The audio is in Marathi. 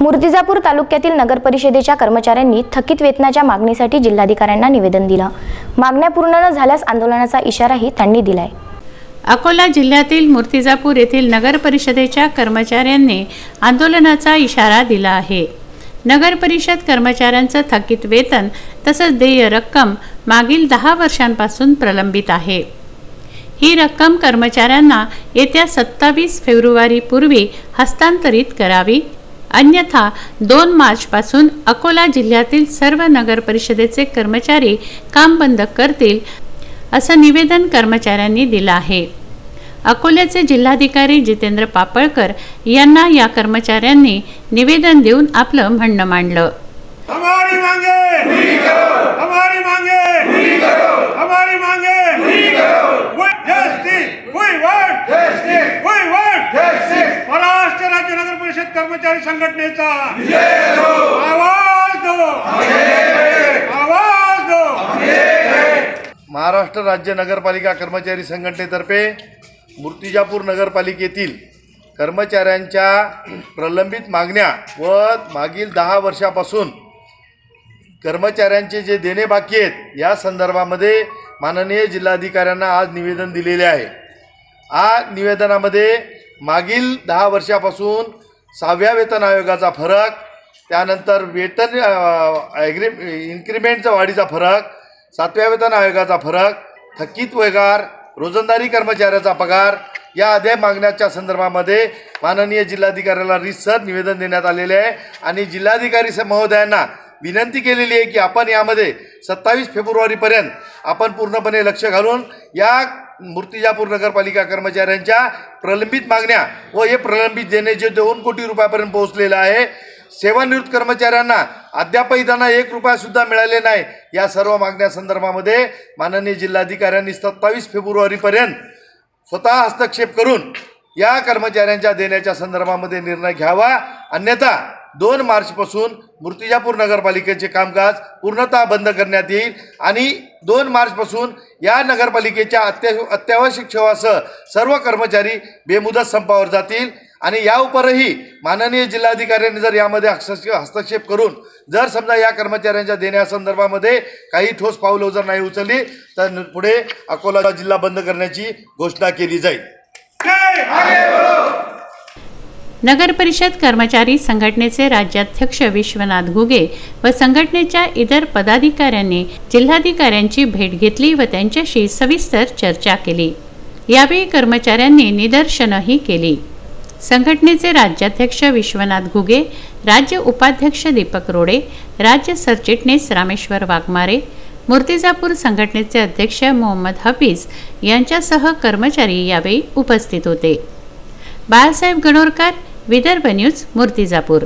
मूर्तिजापूर तालुक्यातील नगर परिषदेच्या कर्मचाऱ्यांनी थकीत वेतनाच्या मागणीसाठी जिल्हाधिकाऱ्यांना निवेदन दिलं। मागण्या पूर्ण न झाल्यास आंदोलनाचा इशाराही त्यांनी दिलाय। अकोला जिल्ह्यातील मूर्तिजापूर येथील नगर परिषदेच्या कर्मचाऱ्यांनी आंदोलनाचा इशारा दिला आहे। नगर परिषद कर्मचाऱ्यांचं थकीत वेतन तसंच देय रक्कम मागील 10 वर्षांपासून प्रलंबित आहे। ही रक्कम कर्मचाऱ्यांना येत्या 27 फेब्रुवारी पूर्वी हस्तांतरित करावी, अन्यथा 2 मार्च पासून अकोला जिल्ह्यातील सर्व नगर परिषदेचे कर्मचारी काम बंद करतील असं निवेदन कर्मचाऱ्यांनी दिलं आहे। अकोल्याचे जिल्हाधिकारी जितेंद्र पापळकर यांना या कर्मचाऱ्यांनी निवेदन देऊन आपलं म्हणणं मांडलं। हमारी मांगे पूरी करो, हमारी मांगे पूरी करो, हमारी मांगे पूरी करो। Justice we want, justice we want, justice. Maharashtra राज्य नगर परिषद कर्मचारी संघटनेचा विजय हो, आवाज दो, आवाज दो। महाराष्ट्र राज्य नगरपालिका कर्मचारी संघटनेतर्फे मूर्तिजापूर नगरपालिकेतील कर्मचाऱ्यांच्या प्रलंबित मागण्या व मागील 10 वर्षापासून कर्मचाऱ्यांचे जे देणे बाकी आहेत या संदर्भामध्ये माननीय जिल्हाधिकाऱ्यांना आज निवेदन दिलेले आहे। या निवेदनामध्ये मागील 10 वर्षापासून 6व्या वेतन आयोगाचा फरक, त्यानंतर वेतन इन्क्रिमेंटचा वाढीचा फरक, 7व्या वेतन आयोगाचा फरक, थकीत पगार, रोजंदारी कर्मचाऱ्याचा पगार या अध्याय मागण्याच्या संदर्भामध्ये माननीय जिल्हाधिकाऱ्याला रितसर निवेदन देण्यात आलेले आहे आणि जिल्हाधिकारी महोदयांना विनंती केलेली आहे की आपण यामध्ये 27 फेब्रुवारीपर्यंत आपण पूर्णपणे लक्ष घालून या मूर्तिजापूर नगरपालिका कर्मचाऱ्यांच्या प्रलंबित मागण्या व हे प्रलंबित देणे जे 2 कोटी रुपयापर्यंत पोहोचलेलं आहे, सेवानिवृत्त कर्मचाऱ्यांना अद्यापही त्यांना 1 रुपयासुद्धा मिळाले नाही, या सर्व मागण्या संदर्भामध्ये माननीय जिल्हाधिकाऱ्यांनी 27 फेब्रुवारीपर्यंत स्वतः हस्तक्षेप करून या कर्मचाऱ्यांच्या देण्याच्या संदर्भामध्ये निर्णय घ्यावा, अन्यथा 2 मार्चपासून मूर्तिजापूर नगरपालिकेचे कामकाज पूर्णतः बंद करण्यात येईल आणि 2 मार्चपासून या नगरपालिकेच्या अत्यावश्यक सेवासह सर्व कर्मचारी बेमुदत संपावर जातील आणि या उपरही माननीय जिल्हाधिकाऱ्यांनी जर यामध्ये हस्तक्षेप करून जर समजा या कर्मचाऱ्यांच्या देण्यासंदर्भामध्ये काही ठोस पावलं जर नाही उचलली तर पुढे अकोला जिल्हा बंद करण्याची घोषणा केली जाईल। नगर परिषद कर्मचारी संघटनेचे राज्याध्यक्ष विश्वनाथ घुगे व संघटनेच्या इतर पदाधिकाऱ्यांनी जिल्हाधिकाऱ्यांची भेट घेतली व त्यांच्याशी सविस्तर चर्चा केली। यावेळी कर्मचाऱ्यांनी निदर्शनही केली। संघटनेचे राज्याध्यक्ष विश्वनाथ घुगे, राज्य उपाध्यक्ष दीपक रोडे, राज्य सरचिटणीस रामेश्वर वाघमारे, मूर्तिजापूर संघटनेचे अध्यक्ष मोहम्मद हफीज यांच्यासह कर्मचारी यावेळी उपस्थित होते। बाळासाहेब गणोरकर, विदर्भ न्यूज, मूर्तिजापूर।